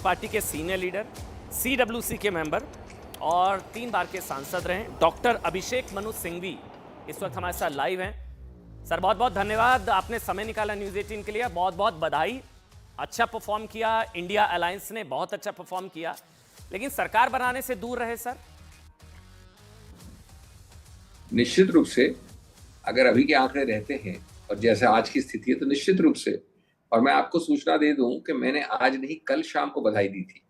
Party के senior leader, CWC के member और 3 बार के सांसद रहे डॉक्टर अभिषेक मनु सिंघवी इस वक्त हमारे साथ लाइव हैं। सर बहुत बहुत धन्यवाद, आपने समय निकाला न्यूज़ 18 के लिए। बहुत बहुत बधाई, अच्छा परफॉर्म किया। इंडिया अलायंस ने बहुत अच्छा परफॉर्म किया, लेकिन सरकार बनाने से दूर रहे सर। निश्चित रूप से अगर अभी के आंकड़े रहते हैं और जैसे आज की स्थिति है तो निश्चित रूप से, और मैं आपको सूचना दे दूं कि मैंने आज नहीं कल शाम को बधाई दी थी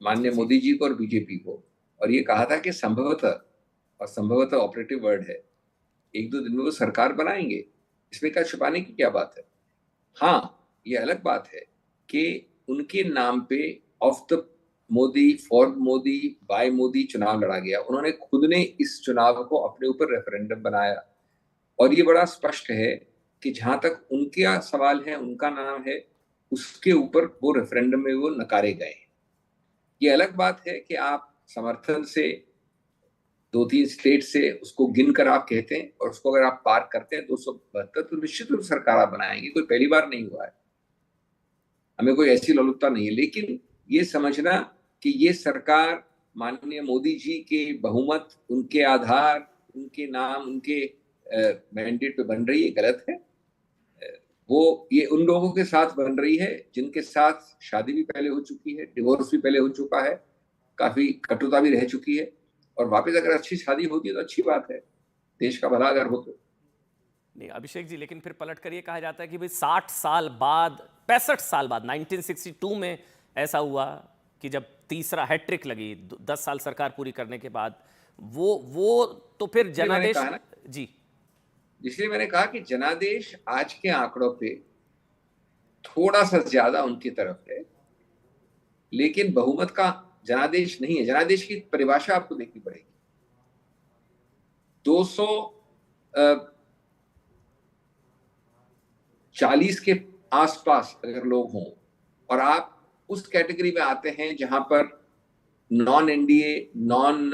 माननीय मोदी जी को और बीजेपी को, और ये कहा था कि संभवतः, और संभवतः ऑपरेटिव वर्ड है, 1-2 दिन में वो सरकार बनाएंगे। इसमें क्या छुपाने की क्या बात है। हाँ, ये अलग बात है कि उनके नाम पे of the Modi, for Modi, by Modi चुनाव लड़ा गया। उन्होंने खुद ने इस चुनाव को अपने ऊपर रेफरेंडम बनाया, और ये बड़ा स्पष्ट है कि जहां तक उनका सवाल है, उनका नाम है, उसके ऊपर वो रेफरेंडम में वो नकारे गए। ये अलग बात है कि आप समर्थन से 2-3 स्टेट से उसको गिनकर आप कहते हैं, और उसको अगर आप पार करते हैं 272, तो निश्चित रूप से सरकार आप बनाएंगे। कोई पहली बार नहीं हुआ है, हमें कोई ऐसी लोलुपता नहीं है। लेकिन ये समझना कि ये सरकार माननीय मोदी जी के बहुमत, उनके आधार, उनके नाम, उनके मैंडेट पे बन रही है, गलत है। वो ये उन लोगों के साथ बन रही है जिनके साथ शादी भी पहले हो चुकी है, डिवोर्स भी पहले हो चुका है, काफी कटुता भी रह चुकी है, और वापस अगर अच्छी शादी होती है तो अच्छी बात है, देश का भला अगर हो तो। नहीं अभिषेक जी, लेकिन फिर पलट कर ये कहा जाता है कि भाई 60 साल बाद, 65 साल बाद 1962 में ऐसा हुआ कि जब तीसरा हैट्रिक लगी 10 साल सरकार पूरी करने के बाद, वो तो फिर जनादेश जी। इसलिए मैंने कहा कि जनादेश आज के आंकड़ों पे थोड़ा सा ज्यादा उनकी तरफ है, लेकिन बहुमत का जनादेश नहीं है। जनादेश की परिभाषा आपको देखनी पड़ेगी। 240 के आसपास अगर लोग हों और आप उस कैटेगरी में आते हैं जहां पर non NDA, non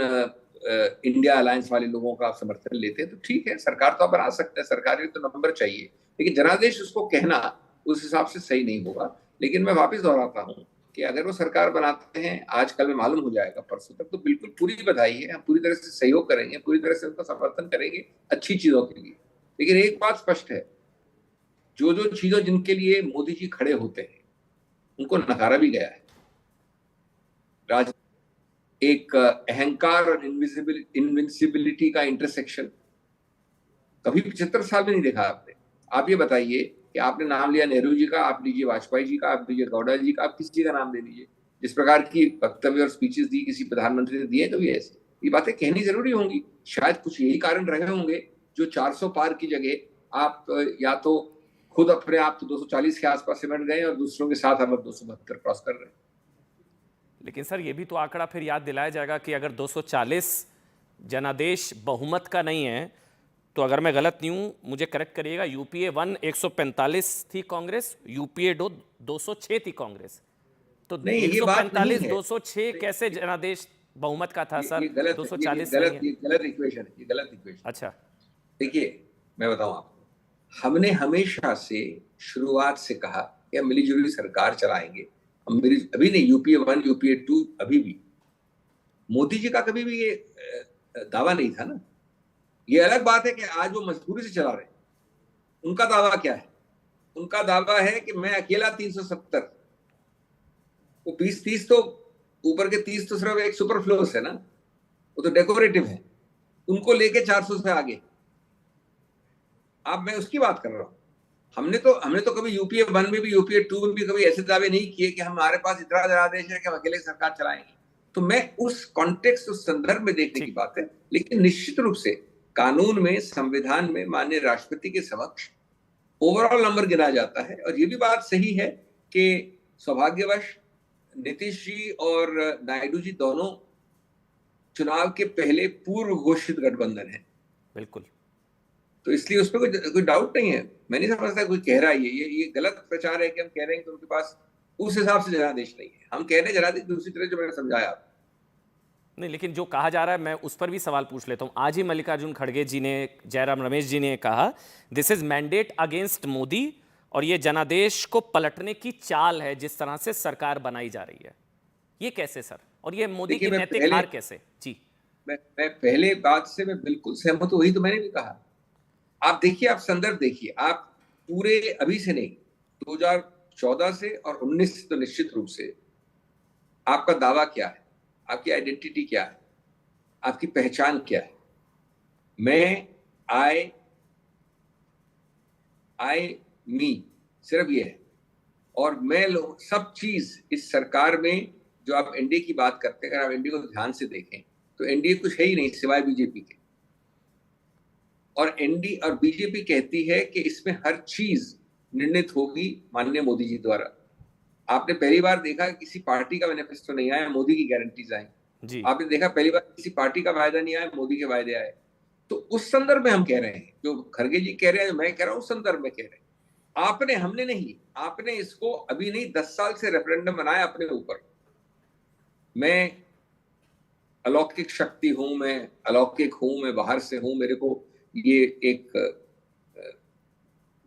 India alliance वाले लोगों का आप समर्थन लेते हैं, तो ठीक है, सरकार तो आप बना सकते हैं, सरकार में तो नंबर चाहिए, लेकिन जनादेश उसको कहना उस हिसाब से सही नहीं होगा। लेकिन मैं वापस दोहराता हूं कि अगर वो सरकार बनाते हैं, आज कल में मालूम हो जाएगा, परसों तक, तो बिल्कुल पूरी बधाई है, हम पूरी तरह से सहयोग करेंगे, पूरी तरह से उनका समर्थन करेंगे अच्छी चीजों के लिए। लेकिन एक बात स्पष्ट है, जो जो चीजों जिनके लिए मोदी जी खड़े होते हैं उनको नकारा भी गया है। एक अहंकार और इनविंसिबिलिटी का इंटरसेक्शन कभी 75 साल में नहीं देखा आपने। आप ये बताइए कि आपने नाम लिया नेहरू जी का, आप लीजिए वाजपेयी जी का, आप लीजिए गौड़ा जी का, आप किसी का नाम ले लीजिए, जिस प्रकार की वक्तव्य और स्पीचेस दी किसी प्रधानमंत्री ने दिए, कभी ऐसे ये बातें कहनी जरूरी होंगी। शायद कुछ यही कारण रहे होंगे जो 400 पार की जगह आप या तो खुद अपने आप तो 240 के आसपास सिमट गए और दूसरों के साथ अब 272 क्रॉस कर रहे हैं। लेकिन सर ये भी तो आंकड़ा फिर याद दिलाया जाएगा कि अगर 240 जनादेश बहुमत का नहीं है, तो अगर मैं गलत नहीं हूं मुझे करेक्ट करिएगा, यूपीए 1 145 थी कांग्रेस, यूपीए 2 206 थी कांग्रेस, तो 145 206 कैसे जनादेश बहुमत का था सर? 240 ये गलत इक्वेशन है, ये गलत इक्वेशन। अच्छा देखिए मैं बताऊं आपको, हमने हमेशा से शुरुआत से कहा कि हम मिलीजुली सरकार चलाएंगे। हम अभी नहीं, यूपीए 1 यूपीए 2 अभी भी मोदी जी का कभी भी ये दावा नहीं था ना। ये अलग बात है कि आज वो मजबूरी से चला रहे हैं। उनका दावा क्या है? उनका दावा है कि मैं अकेला 370, वो 20-30 तो ऊपर के 30 तो सिर्फ एक सुपरफ्लोस है ना, वो तो डेकोरेटिव है, उनको लेके 400 से आगे। अब मैं उसकी बात कर रहा हूं। हमने तो कभी यूपीए 1 में भी, यूपीए 2 में भी कभी ऐसे दावे नहीं किए कि हमारे पास इतना जनादेश है कि हम अकेले सरकार चलाएंगे। तो मैं उस कॉन्टेक्स्ट, उस संदर्भ में देखने की बात है। लेकिन निश्चित रूप से कानून में, संविधान में माननीय राष्ट्रपति के समक्ष ओवरऑल नंबर गिना जाता है, और ये भी बात सही है कि सौभाग्यवश नीतीश जी और नायडू जी दोनों चुनाव के पहले पूर्व घोषित गठबंधन है। बिल्कुल, तो इसलिए उस पर कोई डाउट नहीं है। मैं नहीं समझता कोई कह रहा है ये गलत प्रचार है कि हम कह रहे हैं कि उनके पास उस हिसाब से जनादेश नहीं है। हम कह रहे हैं जनादेश दूसरी तरह, जो मैंने समझाया। नहीं, लेकिन जो कहा जा रहा है मैं उस पर भी सवाल पूछ लेता हूं। आज ही मल्लिकार्जुन खड़गे जी ने, जयराम रमेश जी ने कहा this is mandate against Modi, और ये जनादेश को पलटने की चाल है जिस तरह से सरकार बनाई जा रही है। ये कैसे सर, और ये मोदी की देखिए, नैतिक हार कैसे? जी मैं पहले बात से मैं बिल्कुल सहमत हूं, वही तो मैंने भी कहा। आप देखिए, आप संदर्भ देखिए, आप पूरे अभी से नहीं, 2014 से और 19 से तो निश्चित रूप से आपका दावा क्या है, आपकी आइडेंटिटी क्या है, आपकी पहचान क्या है। मैं, आई आई मी, सिर्फ ये है। और मैं लोग सब चीज इस सरकार में, जो आप एनडीए की बात करते हैं, अगर आप एनडीए को ध्यान से देखें तो एनडीए कुछ है ही नहीं सिवाय बीजेपी के। और एनडीए और बीजेपी कहती है कि इसमें हर चीज निर्णित होगी माननीय मोदी जी द्वारा। आपने पहली बार देखा किसी पार्टी का मैनिफेस्टो नहीं आया, मोदी की गारंटीज आई। जी आपने देखा पहली बार किसी पार्टी का वायदा नहीं आया, मोदी के वायदे आए। तो उस संदर्भ में हम कह रहे हैं, जो खड़गे जी कह रहे हैं, जो मैं कह रहा हूं, उस संदर्भ में कह रहे हैं। आपने, हमने नहीं, आपने इसको अभी नहीं 10 साल से रेफरेंडम बनाया अपने ऊपर। मैं अलौकिक शक्ति हूं, मैं अलौकिक हूं, मैं बाहर से हूं, मेरे को ये एक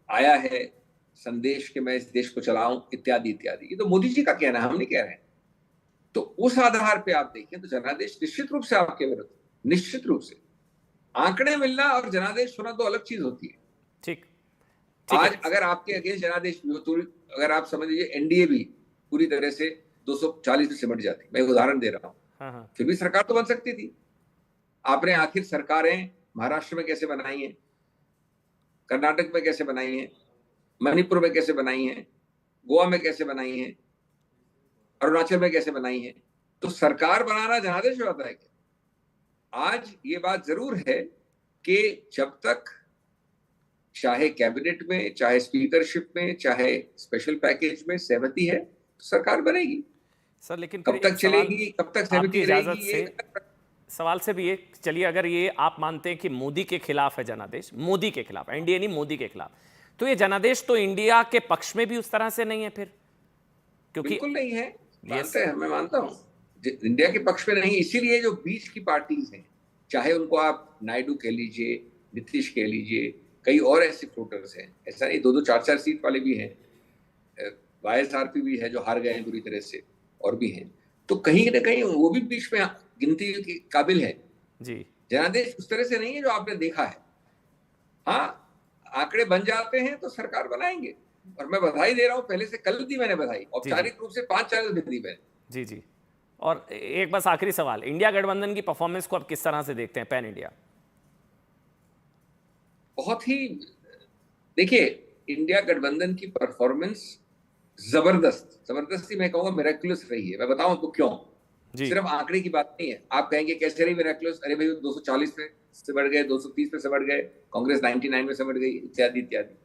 आया है संदेश कि मैं इस देश को चलाऊं, इत्यादि इत्यादि। ये तो मोदी जी का कहना है, हम नहीं कह रहे हैं। तो उस आधार पे आप देखें तो जनादेश निश्चित रूप से आपके विरुद्ध, निश्चित रूप से। आंकड़े मिलना और जनादेश होना दो अलग चीज होती है। ठीक ठीक आज है अगर आपके अगेंस्ट जनादेश भी हो तो अगर आप समझ लीजिए एनडीए भी पूरी तरह से 240 में सिमट जाती, मैं एक उदाहरण दे रहा हूं, हाँ हाँ फिर भी सरकार तो बन सकती थी। आपने आखिर सरकारें महाराष्ट्र में कैसे बनाई है, कर्नाटक में कैसे बनाई है, मणिपुर में कैसे बनाई है, गोवा में कैसे बनाई है, अरुणाचल में कैसे बनाई है। तो सरकार बनाना जनादेश होता है क्या? आज ये बात जरूर है कि जब तक चाहे कैबिनेट में, चाहे स्पीकरशिप में, चाहे स्पेशल पैकेज में सहमति है तो सरकार बनेगी। सर, लेकिन फिर कब तक एक सवाल चलेगी, कब तक आपकी सहमति इजाजत रहेगी, से, ये सवाल से भी ये, चलिए अगर ये आप मानते हैं कि मोदी के खिलाफ है जनादेश, मोदी के खिलाफ, एनडीए नहीं मोदी के खिलाफ, तो ये जनादेश तो इंडिया के पक्ष में भी उस तरह से नहीं है फिर, क्योंकि बिल्कुल नहीं है। यस मानते हैं, मैं मानता हूं इंडिया के पक्ष में नहीं। इसीलिए जो बीच की पार्टीज हैं, चाहे उनको आप नायडू कह लीजिए, नीतीश कह लीजिए, कई और ऐसे फ्लोटर्स हैं, ऐसा नहीं, 2-2 4-4 सीट वाले भी हैं, वाईएसआरपी भी है जो हार गए हैं बुरी तरह से, और भी हैं। तो कहीं ना कहीं वो भी बीच में गिनती के काबिल है। जी जनादेश उस तरह से नहीं है जो आपने देखा है। हाँ, आंकड़े बन जाते हैं तो सरकार बनाएंगे। और मैं बधाई दे रहा हूं, पहले से कल दी मैंने बधाई, जी औपचारिक रूप से 5 चैनल भी दी मैंने। जी जी। और एक बस आखिरी सवाल, इंडिया गठबंधन की परफॉर्मेंस को आप किस तरह से देखते हैं पैन इंडिया? बहुत ही, देखिए, इंडिया गठबंधन की परफॉर्मेंस जबरदस्त, जबरदस्ती मैं कहूंगा मिरेक्युलस रही है। मैं बताऊं आपको क्यों। जी सिर्फ आंकड़े की बात नहीं है। आप कहेंगे कैसे रही मिरेक्युलस, अरे भाई 240 पे से बढ़ गए, 230 पे से बढ़ गए, कांग्रेस 99 में से बढ़ गई, इत्यादि इत्यादि।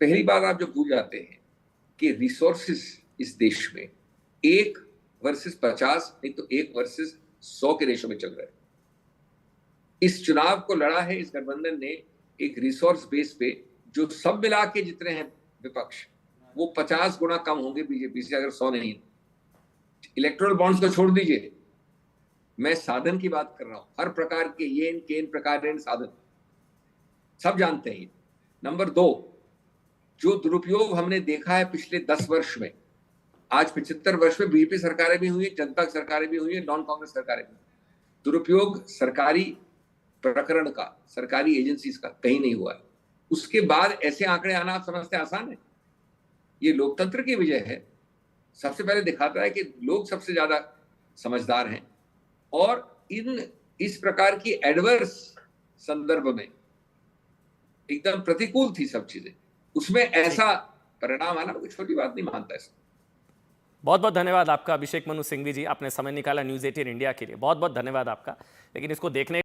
पहली बात आप जो भूल जाते हैं कि रिसोर्सेस इस देश में 1 वर्सेस 50 नहीं तो 1 वर्सेस 100 के रेशो में चल रहा है। इस चुनाव को लड़ा है इस गठबंधन ने एक रिसोर्स बेस पे, जो सब मिला के जितने हैं विपक्ष, वो 50 गुना कम होंगे बीजेपी से, अगर 100 नहीं। इलेक्टोरल बॉन्ड्स को छोड़ दीजिए, मैं साधन की बात कर रहा हूं, हर प्रकार के येन केन प्रकार साधन सब जानते हैं। नंबर 2, जो दुरुपयोग हमने देखा है पिछले 10 वर्ष में, आज 75 वर्ष में बीजेपी सरकारें भी हुई, जनता सरकारें भी हुई, नॉन कांग्रेस सरकारें भी। दुरुपयोग सरकारी प्रकरण का, सरकारी एजेंसीज का कहीं नहीं हुआ है। उसके बाद ऐसे आंकड़े आना आप समझते आसान है? ये लोकतंत्र की विजय है। सबसे पहले दिखाता है कि लोग सबसे ज्यादा समझदार हैं, और इस प्रकार की एडवर्स संदर्भ में एकदम प्रतिकूल थी सब चीजें, उसमें ऐसा परिणाम आना कोई छोटी बात नहीं मानता है। बहुत बहुत धन्यवाद आपका अभिषेक मनु सिंघवी जी, आपने समय निकाला न्यूज़ 18 इंडिया के लिए, बहुत बहुत धन्यवाद आपका। लेकिन इसको देखने